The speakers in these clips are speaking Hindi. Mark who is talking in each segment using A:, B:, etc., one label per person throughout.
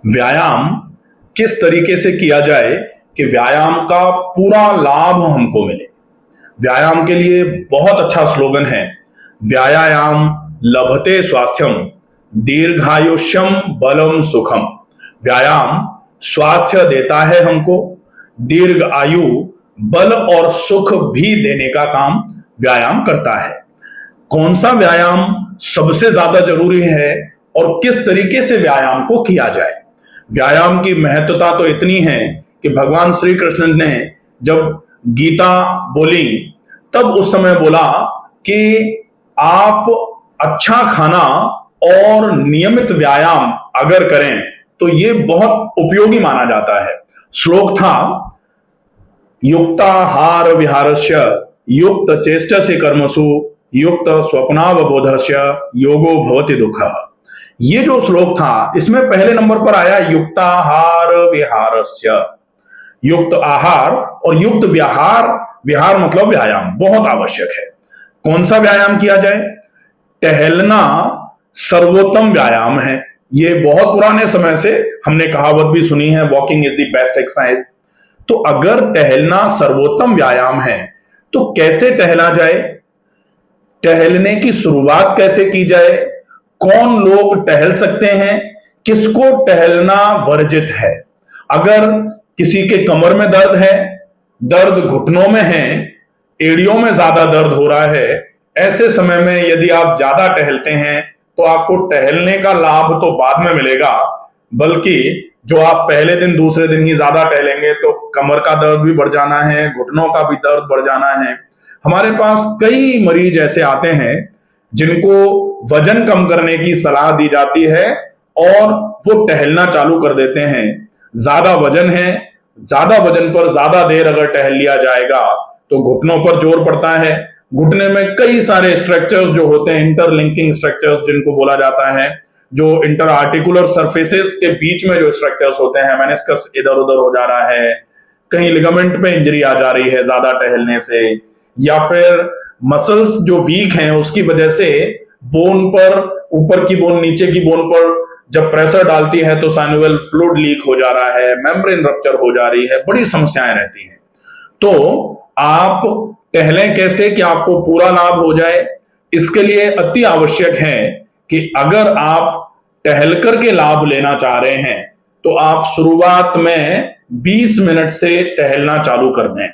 A: व्यायाम किस तरीके से किया जाए कि व्यायाम का पूरा लाभ हमको मिले। व्यायाम के लिए बहुत अच्छा स्लोगन है, व्यायाम लभते स्वास्थ्यम दीर्घायुष्यम बलम सुखम। व्यायाम स्वास्थ्य देता है हमको, दीर्घ आयु, बल और सुख भी देने का काम व्यायाम करता है। कौन सा व्यायाम सबसे ज्यादा जरूरी है और किस तरीके से व्यायाम को किया जाए। व्यायाम की महत्वता तो इतनी है कि भगवान श्री कृष्ण ने जब गीता बोली तब उस समय बोला कि आप अच्छा खाना और नियमित व्यायाम अगर करें तो ये बहुत उपयोगी माना जाता है। श्लोक था, युक्ताहार विहारस्य युक्त चेष्टस्य कर्मसु युक्त स्वप्नावबोधस्य योगो भवति दुःखः। ये जो श्लोक था इसमें पहले नंबर पर आया युक्ताहार विहारस्य, युक्त आहार और युक्त विहार। विहार मतलब व्यायाम बहुत आवश्यक है। कौन सा व्यायाम किया जाए? टहलना सर्वोत्तम व्यायाम है। ये बहुत पुराने समय से हमने कहावत भी सुनी है, walking is the best exercise. तो अगर टहलना सर्वोत्तम व्यायाम है तो कैसे टहला जाए, टहलने की शुरुआत कैसे की जाए, कौन लोग टहल सकते हैं, किसको टहलना वर्जित है। अगर किसी के कमर में दर्द है, दर्द घुटनों में है, एड़ियों में ज्यादा दर्द हो रहा है, ऐसे समय में यदि आप ज्यादा टहलते हैं तो आपको टहलने का लाभ तो बाद में मिलेगा, बल्कि जो आप पहले दिन दूसरे दिन ही ज्यादा टहलेंगे तो कमर का दर्द भी बढ़ जाना है, घुटनों का भी दर्द बढ़ जाना है। हमारे पास कई मरीज ऐसे आते हैं जिनको वजन कम करने की सलाह दी जाती है और वो टहलना चालू कर देते हैं। ज्यादा वजन है, ज्यादा वजन पर ज्यादा देर अगर टहल लिया जाएगा तो घुटनों पर जोर पड़ता है। घुटने में कई सारे स्ट्रक्चर्स जो होते हैं, इंटरलिंकिंग स्ट्रक्चर्स जिनको बोला जाता है, जो इंटर आर्टिकुलर सरफेसेस के बीच में जो स्ट्रक्चर्स होते हैं, मेनिस्कस इधर उधर हो जा रहा है, कहीं लिगामेंट पे इंजरी आ जा रही है ज्यादा टहलने से, या फिर मसल्स जो वीक हैं उसकी वजह से बोन पर, ऊपर की बोन नीचे की बोन पर जब प्रेशर डालती है तो साइनोवियल फ्लूइड लीक हो जा रहा है, मेम्ब्रेन रप्चर हो जा रही है, बड़ी समस्याएं रहती हैं। तो आप टहलें कैसे कि आपको पूरा लाभ हो जाए। इसके लिए अति आवश्यक है कि अगर आप टहल करके लाभ लेना चाह रहे हैं तो आप शुरुआत में 20 मिनट से टहलना चालू कर दें।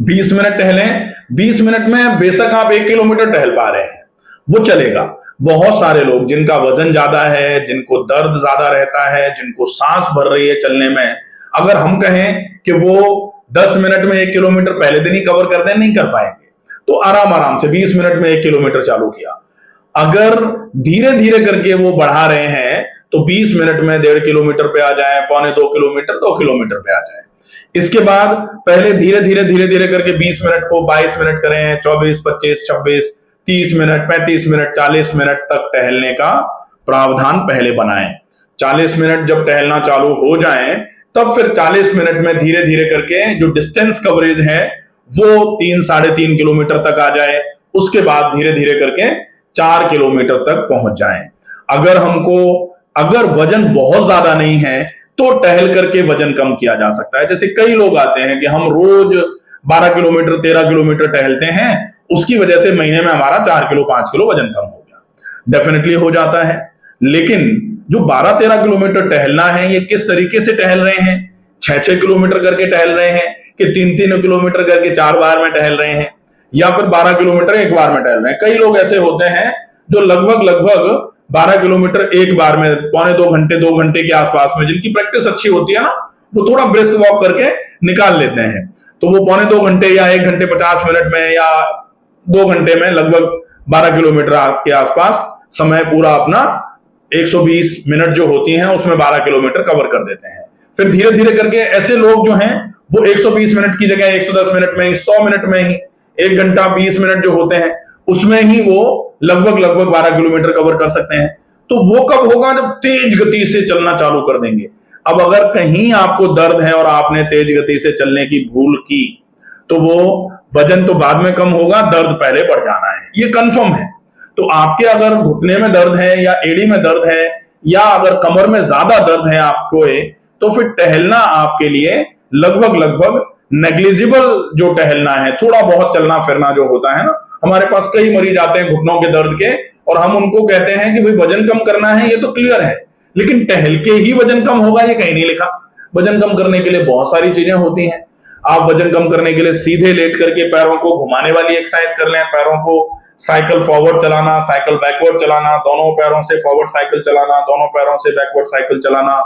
A: 20 मिनट टहलें। 20 मिनट में बेशक आप 1 किलोमीटर टहल पा रहे हैं वो चलेगा। बहुत सारे लोग जिनका वजन ज्यादा है, जिनको दर्द ज्यादा रहता है, जिनको सांस भर रही है चलने में, अगर हम कहें कि वो 10 मिनट में 1 किलोमीटर पहले दिन ही कवर कर दें, नहीं कर पाएंगे। तो आराम आराम से 20 मिनट में 1 किलोमीटर चालू किया। अगर धीरे धीरे करके वो बढ़ा रहे हैं तो 20 मिनट में 1.5 किलोमीटर पे आ जाए, पौने 2 किलोमीटर, 2 किलोमीटर पे आ जाए। इसके बाद पहले धीरे धीरे करके 20 मिनट को 22 मिनट करें, 24, 25, 26, 30 मिनट, 35 मिनट, 40 मिनट तक टहलने का प्रावधान पहले बनाएं। 40 मिनट जब टहलना चालू हो जाए तब फिर 40 मिनट में धीरे धीरे करके जो डिस्टेंस कवरेज है वो 3, 3.5 किलोमीटर तक आ जाए। उसके बाद धीरे धीरे करके 4 किलोमीटर तक पहुंच जाएं। अगर वजन बहुत ज्यादा नहीं है तो टहल करके वजन कम किया जा सकता है। जैसे कई लोग आते हैं कि हम रोज 12 किलोमीटर 13 किलोमीटर टहलते हैं, उसकी वजह से महीने में हमारा 4 किलो 5 किलो वजन कम हो गया। डेफिनेटली हो जाता है, लेकिन जो 12-13 किलोमीटर टहलना है ये किस तरीके से टहल रहे हैं? 6-6 किलोमीटर करके टहल रहे हैं कि 3-3 किलोमीटर करके 4 बार में टहल रहे हैं, या फिर 12 किलोमीटर एक बार में टहल रहे हैं। कई लोग ऐसे होते हैं जो लगभग 12 किलोमीटर एक बार में, पौने 2 घंटे 2 घंटे के आसपास में, जिनकी प्रैक्टिस अच्छी होती है ना, वो थोड़ा ब्रिस्क वॉक करके निकाल लेते हैं। तो वो पौने 2 घंटे या 1 घंटे 50 मिनट में या 2 घंटे में लगभग 12 किलोमीटर के आसपास समय पूरा अपना 120 मिनट जो होती हैं उसमें 12 किलोमीटर कवर कर देते हैं। फिर धीरे धीरे करके ऐसे लोग जो हैं वो 120 मिनट की जगह 110 मिनट में ही, 100 मिनट में ही, 1 घंटा 20 मिनट जो होते हैं उसमें ही वो लगभग 12 किलोमीटर कवर कर सकते हैं। तो वो कब होगा? जब तेज गति से चलना चालू कर देंगे। अब अगर कहीं आपको दर्द है और आपने तेज गति से चलने की भूल की तो वो वजन तो बाद में कम होगा, दर्द पहले बढ़ जाना है, ये कंफर्म है। तो आपके अगर घुटने में दर्द है या एड़ी में दर्द है या अगर कमर में ज्यादा दर्द है आपको तो फिर टहलना आपके लिए लगभग लगभग नेग्लिजिबल जो टहलना है, थोड़ा बहुत चलना फिरना जो होता है ना। हमारे पास कई मरीज आते हैं घुटनों के दर्द के, और हम उनको कहते हैं कि भाई वजन कम करना है, ये तो क्लियर है, लेकिन टहल के ही वजन कम होगा ये कहीं नहीं लिखा। वजन कम करने के लिए बहुत सारी चीजें होती हैं। आप वजन कम करने के लिए सीधे लेट करके पैरों को घुमाने वाली एक्सरसाइज कर लें, पैरों को साइकिल फॉरवर्ड चलाना, साइकिल बैकवर्ड चलाना, दोनों पैरों से फॉरवर्ड साइकिल चलाना, दोनों पैरों से बैकवर्ड साइकिल चलाना,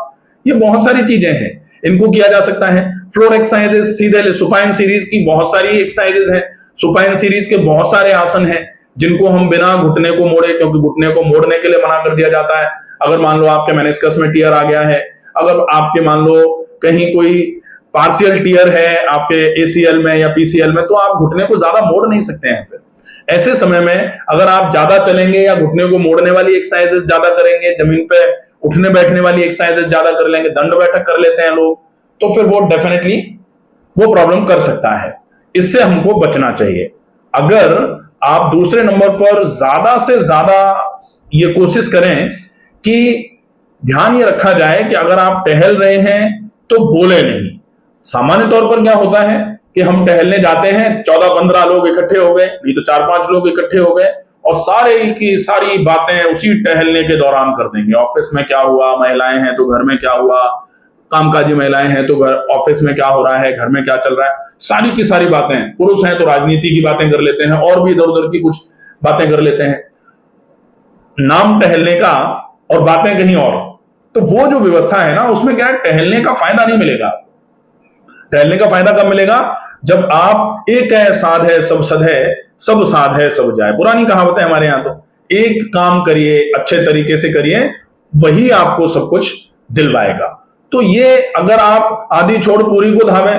A: ये बहुत सारी चीजें हैं, इनको किया जा सकता है। फ्लोर एक्सरसाइजेस, सीधे सुपाइन सीरीज की बहुत सारी एक्सरसाइजेस हैं। सुपाइन सीरीज के बहुत सारे आसन हैं जिनको हम बिना घुटने को मोड़े, क्योंकि घुटने को मोड़ने के लिए मना कर दिया जाता है। अगर मान लो आपके मेनिस्कस में टियर आ गया है, अगर आपके मान लो कहीं कोई पार्शियल टियर है आपके एसीएल में या पीसीएल में, तो आप घुटने को ज्यादा मोड़ नहीं सकते हैं। फिर ऐसे समय में अगर आप ज्यादा चलेंगे या घुटने को मोड़ने वाली एक्सरसाइजेस ज्यादा करेंगे, जमीन पे उठने बैठने वाली एक्सरसाइजेस ज्यादा कर लेंगे, दंड बैठक कर लेते हैं लोग, तो फिर वो डेफिनेटली वो प्रॉब्लम कर सकता है। इससे हमको बचना चाहिए। अगर आप दूसरे नंबर पर ज्यादा से ज्यादा ये कोशिश करें कि ध्यान ये रखा जाए कि अगर आप टहल रहे हैं तो बोले नहीं। सामान्य तौर पर क्या होता है कि हम टहलने जाते हैं, 14-15 लोग इकट्ठे हो गए, नहीं तो 4-5 लोग इकट्ठे हो गए, और सारे की सारी बातें उसी टहलने के दौरान कर देंगे। ऑफिस में क्या हुआ, महिलाएं हैं तो घर में क्या हुआ, कामकाजी महिलाएं हैं तो घर ऑफिस में क्या हो रहा है, घर में क्या चल रहा है, सारी की सारी बातें। पुरुष हैं तो राजनीति की बातें कर लेते हैं, और भी इधर उधर की कुछ बातें कर लेते हैं, नाम टहलने का और बातें कहीं और। तो वो जो व्यवस्था है ना, उसमें क्या है, टहलने का फायदा नहीं मिलेगा। टहलने का फायदा कब मिलेगा, जब आप एक है साध है सब सध है, सब साध है सब जाए, पुरानी कहावत है हमारे यहां। तो एक काम करिए, अच्छे तरीके से करिए, वही आपको सब कुछ दिलवाएगा। तो ये अगर आप आधी छोड़ पूरी को धावे,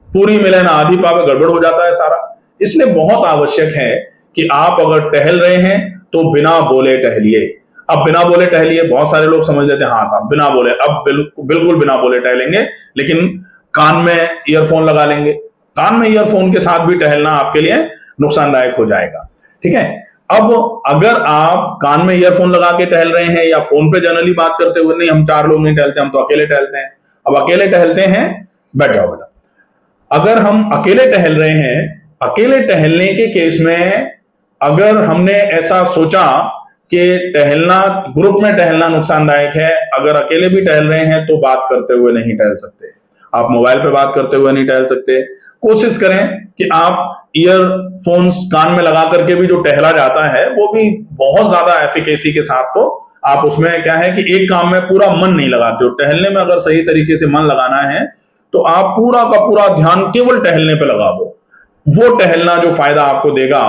A: पूरी मिले ना आधी पावे, गड़बड़ हो जाता है सारा। इसलिए बहुत आवश्यक है कि आप अगर टहल रहे हैं तो बिना बोले टहलिए। अब बिना बोले टहलिए, बहुत सारे लोग समझ लेते हैं हाँ साहब बिना बोले, अब बिल्कुल बिना बोले टहलेंगे, लेकिन कान में ईयरफोन लगा लेंगे। कान में ईयरफोन के साथ भी टहलना आपके लिए नुकसानदायक हो जाएगा। ठीक है। अब अगर आप कान में ईयरफोन लगा के टहल रहे हैं या फोन पे जनरली बात करते हुए, नहीं हम 4 लोग नहीं टहलते, हम तो अकेले टहलते हैं। अब अकेले टहलते हैं, बैठ जाओ बेटा। अगर हम अकेले टहल रहे हैं, अकेले टहलने के केस में अगर हमने ऐसा सोचा कि टहलना, ग्रुप में टहलना नुकसानदायक है, अगर अकेले भी टहल रहे हैं तो बात करते हुए नहीं टहल सकते, आप मोबाइल पे बात करते हुए नहीं टहल सकते। कोशिश करें कि आप ईयरफोन्स कान में लगा करके भी जो टहला जाता है वो भी बहुत ज्यादा एफिकेसी के साथ, तो आप उसमें क्या है कि एक काम में पूरा मन नहीं लगाते हो। टहलने में अगर सही तरीके से मन लगाना है तो आप पूरा का पूरा ध्यान केवल टहलने पे लगा दो। वो टहलना जो फायदा आपको देगा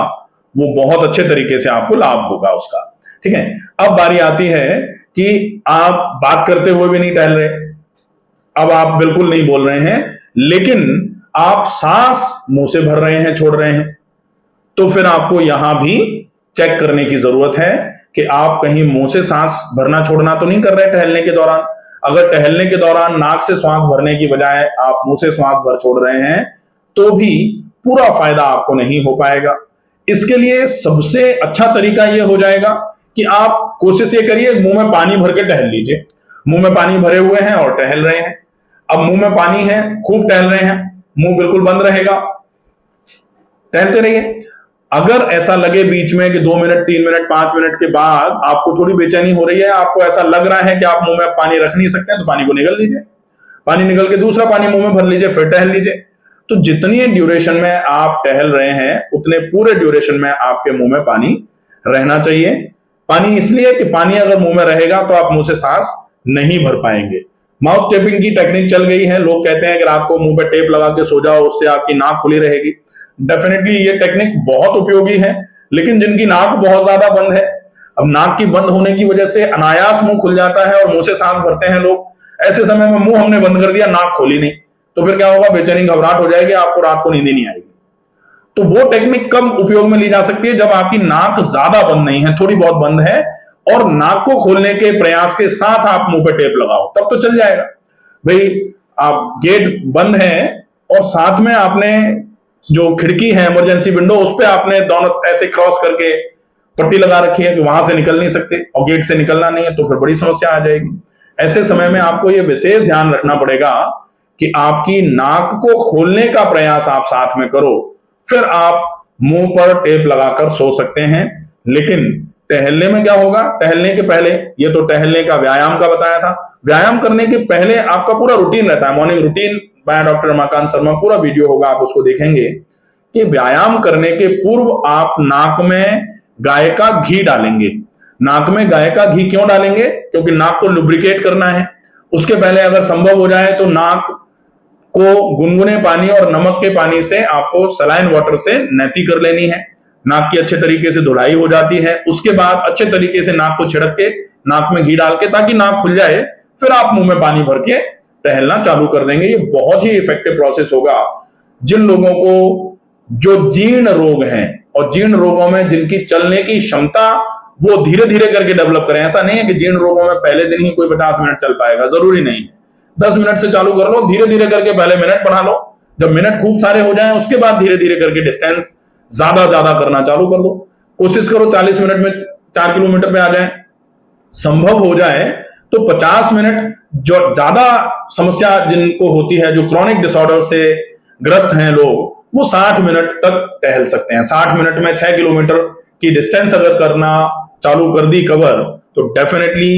A: वो बहुत अच्छे तरीके से आपको लाभ होगा उसका। ठीक है। अब बारी आती है कि आप बात करते हुए भी नहीं टहल रहे, अब आप बिल्कुल नहीं बोल रहे हैं, लेकिन आप सांस मुंह से भर रहे हैं, छोड़ रहे हैं, तो फिर आपको यहां भी चेक करने की जरूरत है कि आप कहीं मुंह से सांस भरना छोड़ना तो नहीं कर रहे टहलने के दौरान। अगर टहलने के दौरान नाक से श्वास भरने की बजाय आप मुंह से श्वास भर छोड़ रहे हैं तो भी पूरा फायदा आपको नहीं हो पाएगा। इसके लिए सबसे अच्छा तरीका यह हो जाएगा कि आप कोशिश ये करिए, मुंह में पानी भर के टहल लीजिए। मुंह में पानी भरे हुए हैं और टहल रहे हैं। अब मुंह में पानी है, खूब टहल रहे हैं, मुंह बिल्कुल बंद रहेगा, टहलते रहिए। अगर ऐसा लगे बीच में कि 2 मिनट 3 मिनट 5 मिनट के बाद आपको थोड़ी बेचैनी हो रही है, आपको ऐसा लग रहा है कि आप मुंह में पानी रख नहीं सकते, तो पानी को निगल लीजिए, पानी निगल के दूसरा पानी मुंह में भर लीजिए, फिर टहल लीजिए। तो जितनी ड्यूरेशन में आप टहल रहे हैं उतने पूरे ड्यूरेशन में आपके मुंह में पानी रहना चाहिए। पानी इसलिए कि पानी अगर मुंह में रहेगा तो आप मुंह से सांस नहीं भर पाएंगे। माउथ टेपिंग की टेक्निक चल गई है, लोग कहते हैं कि रात को मुंह पे टेप लगा के सो जाओ, उससे आपकी नाक खुली रहेगी। डेफिनेटली ये टेक्निक बहुत उपयोगी है, लेकिन जिनकी नाक बहुत ज्यादा बंद है, अब नाक की बंद होने की वजह से अनायास मुंह खुल जाता है और मुंह से सांस भरते हैं लोग, ऐसे समय में मुंह हमने बंद कर दिया, नाक खोली नहीं, तो फिर क्या होगा, बेचैनी घबराहट हो जाएगी, आपको रात को नींद नहीं आएगी। तो वो टेक्निक कब उपयोग में ली जा सकती है, जब आपकी नाक ज्यादा बंद नहीं है, थोड़ी बहुत बंद है, और नाक को खोलने के प्रयास के साथ आप मुंह पे टेप लगाओ, तब तो चल जाएगा। भाई आप गेट बंद है और साथ में आपने जो खिड़की है इमरजेंसी विंडो, उस पे आपने दोनों ऐसे क्रॉस करके पट्टी लगा रखी है कि वहां से निकल नहीं सकते और गेट से निकलना नहीं है, तो फिर बड़ी समस्या आ जाएगी। ऐसे समय में आपको यह विशेष ध्यान रखना पड़ेगा कि आपकी नाक को खोलने का प्रयास आप साथ में करो, फिर आप मुंह पर टेप लगाकर सो सकते हैं। लेकिन टहलने में क्या होगा, टहलने के पहले, ये तो टहलने का व्यायाम का बताया था, व्यायाम करने के पहले आपका पूरा रूटीन रहता है, morning routine by doctor Ramakant Sharma, पूरा वीडियो होगा, आप उसको देखेंगे कि व्यायाम करने के पूर्व आप नाक में गाय का घी डालेंगे। नाक में गाय का घी क्यों डालेंगे? क्योंकि नाक को लुब्रिकेट करना है। उसके पहले अगर संभव हो जाए तो नाक को गुनगुने पानी और नमक के पानी से आपको सलाइन वाटर से नैती कर लेनी है। नाक की अच्छे तरीके से धुलाई हो जाती है। उसके बाद अच्छे तरीके से नाक को छिड़क के नाक में घी डाल के, ताकि नाक खुल जाए, फिर आप मुंह में पानी भर के टहलना चालू कर देंगे। ये बहुत ही इफेक्टिव प्रोसेस होगा। जिन लोगों को जो जीर्ण रोग हैं और जीर्ण रोगों में जिनकी चलने की क्षमता वो धीरे धीरे करके डेवलप करें, ऐसा नहीं है कि जीर्ण रोगों में पहले दिन ही कोई 50 मिनट चल पाएगा, जरूरी नहीं है। 10 मिनट से चालू कर लो, धीरे धीरे करके पहले मिनट बढ़ा लो, जब मिनट खूब सारे हो जाएं उसके बाद धीरे धीरे करके डिस्टेंस ज्यादा ज्यादा करना चालू कर दो। कोशिश करो 40 मिनट में 4 किलोमीटर पे आ जाए। संभव हो जाए तो 50 मिनट, जो ज्यादा समस्या जिनको होती है, जो क्रॉनिक डिसऑर्डर से ग्रस्त हैं लोग, वो 60 मिनट तक टहल सकते हैं। 60 मिनट में 6 किलोमीटर की डिस्टेंस अगर करना चालू कर दी कवर, तो डेफिनेटली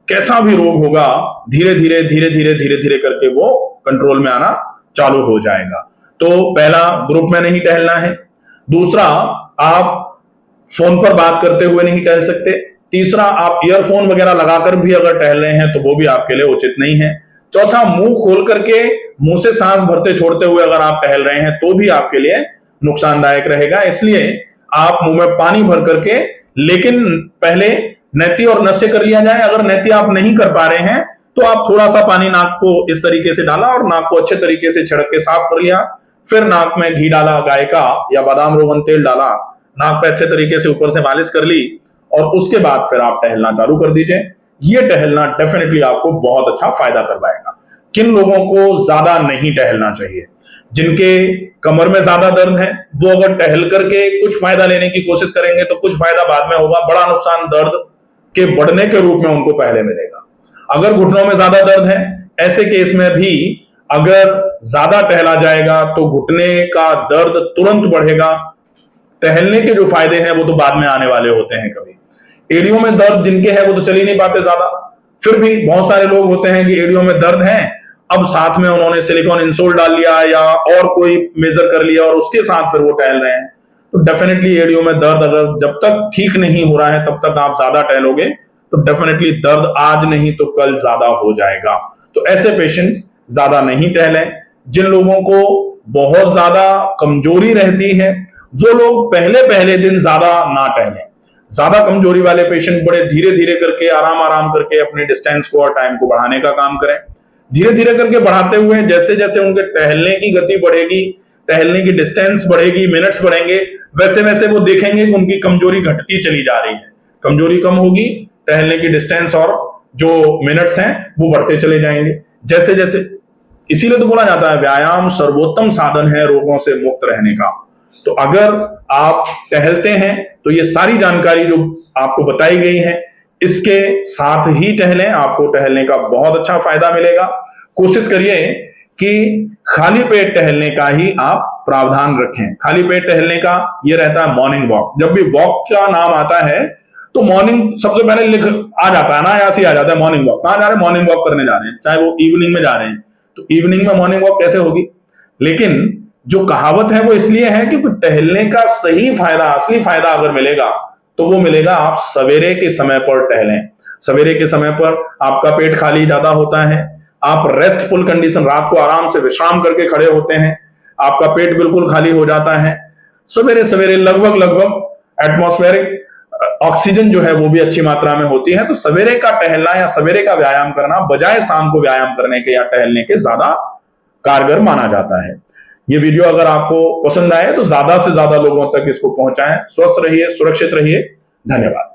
A: कैसा भी रोग होगा धीरे धीरे धीरे धीरे धीरे धीरे करके वो कंट्रोल में आना चालू हो जाएगा। तो पहला, ग्रुप में नहीं टहलना है। दूसरा, आप फोन पर बात करते हुए नहीं टहल सकते। तीसरा, आप ईयरफोन वगैरह लगाकर भी अगर टहल रहे हैं तो वो भी आपके लिए उचित नहीं है। चौथा, मुंह खोल करके मुंह से सांस भरते छोड़ते हुए अगर आप टहल रहे हैं तो भी आपके लिए नुकसानदायक रहेगा। इसलिए आप मुंह में पानी भर करके, लेकिन पहले नैती और नस्य कर लिया जाए। अगर नैती आप नहीं कर पा रहे हैं तो आप थोड़ा सा पानी नाक को इस तरीके से डाला और नाक को अच्छे तरीके से छिड़क के साफ कर लिया, फिर नाक में घी डाला, गाय का या बादाम रोगन तेल डाला, नाक पे अच्छे तरीके से ऊपर से मालिश कर ली और उसके बाद फिर आप टहलना चालू कर दीजिए। ये टहलना डेफिनेटली आपको बहुत अच्छा फायदा करवाएगा। किन लोगों को ज्यादा नहीं टहलना चाहिए? जिनके कमर में ज्यादा दर्द है, वो अगर टहल करके कुछ फायदा लेने की कोशिश करेंगे तो कुछ फायदा बाद में होगा, बड़ा नुकसान दर्द के बढ़ने के रूप में उनको पहले मिलेगा। अगर घुटनों में ज्यादा दर्द है, ऐसे केस में भी अगर ज्यादा टहला जाएगा तो घुटने का दर्द तुरंत बढ़ेगा। टहलने के जो फायदे हैं वो तो बाद में आने वाले होते हैं। कभी एड़ियों में दर्द जिनके है वो तो चल ही नहीं पाते ज्यादा, फिर भी बहुत सारे लोग होते हैं कि एड़ियों में दर्द है, अब साथ में उन्होंने सिलिकॉन इंसोल डाल लिया या और कोई मेजर कर लिया और उसके साथ फिर वो टहल रहे हैं। तो डेफिनेटली एड़ियों में दर्द अगर जब तक ठीक नहीं हो रहा है तब तक आप ज्यादा टहलोगे तो डेफिनेटली दर्द आज नहीं तो कल ज्यादा हो जाएगा। तो ऐसे पेशेंट्स ज्यादा नहीं टहलें। जिन लोगों को बहुत ज्यादा कमजोरी रहती है वो लोग पहले पहले दिन ज्यादा ना टहलें। ज्यादा कमजोरी वाले पेशेंट बड़े धीरे धीरे करके, आराम आराम करके अपने डिस्टेंस को और टाइम को बढ़ाने का काम करें। धीरे धीरे करके बढ़ाते हुए जैसे जैसे उनके टहलने की गति बढ़ेगी, टहलने की डिस्टेंस बढ़ेगी, मिनट्स बढ़ेंगे, वैसे वैसे वो देखेंगे कि उनकी कमजोरी घटती चली जा रही है। कमजोरी कम होगी, टहलने की डिस्टेंस और जो मिनट्स हैं वो बढ़ते चले जाएंगे जैसे जैसे। इसीलिए तो बोला जाता है व्यायाम सर्वोत्तम साधन है रोगों से मुक्त रहने का। तो अगर आप टहलते हैं तो ये सारी जानकारी जो आपको बताई गई है इसके साथ ही टहलें, आपको टहलने का बहुत अच्छा फायदा मिलेगा। कोशिश करिए कि खाली पेट टहलने का ही आप प्रावधान रखें। खाली पेट टहलने का ये रहता है मॉर्निंग वॉक। जब भी वॉक का नाम आता है तो मॉर्निंग सबसे पहले लिख आ जाता है ना, ऐसे आ जाता है मॉर्निंग वॉक। कहां जा रहे हैं? मॉर्निंग वॉक करने जा रहे हैं, चाहे वो इवनिंग में जा रहे हैं। तो इवनिंग में मॉर्निंग वॉक कैसे होगी? लेकिन जो कहावत है वो इसलिए है कि टहलने का सही फायदा, असली फायदा अगर मिलेगा तो वो मिलेगा आप सवेरे के समय पर टहलें। सवेरे के समय पर आपका पेट खाली ज्यादा होता है, आप रेस्टफुल कंडीशन, रात को आराम से विश्राम करके खड़े होते हैं, आपका पेट बिल्कुल खाली हो जाता है। सवेरे सवेरे लगभग एटमॉस्फेरिक ऑक्सीजन जो है वो भी अच्छी मात्रा में होती है। तो सवेरे का टहलना या सवेरे का व्यायाम करना बजाय शाम को व्यायाम करने के या टहलने के ज्यादा कारगर माना जाता है। ये वीडियो अगर आपको पसंद आए तो ज्यादा से ज्यादा लोगों तक इसको पहुंचाएं। स्वस्थ रहिए, सुरक्षित रहिए। धन्यवाद।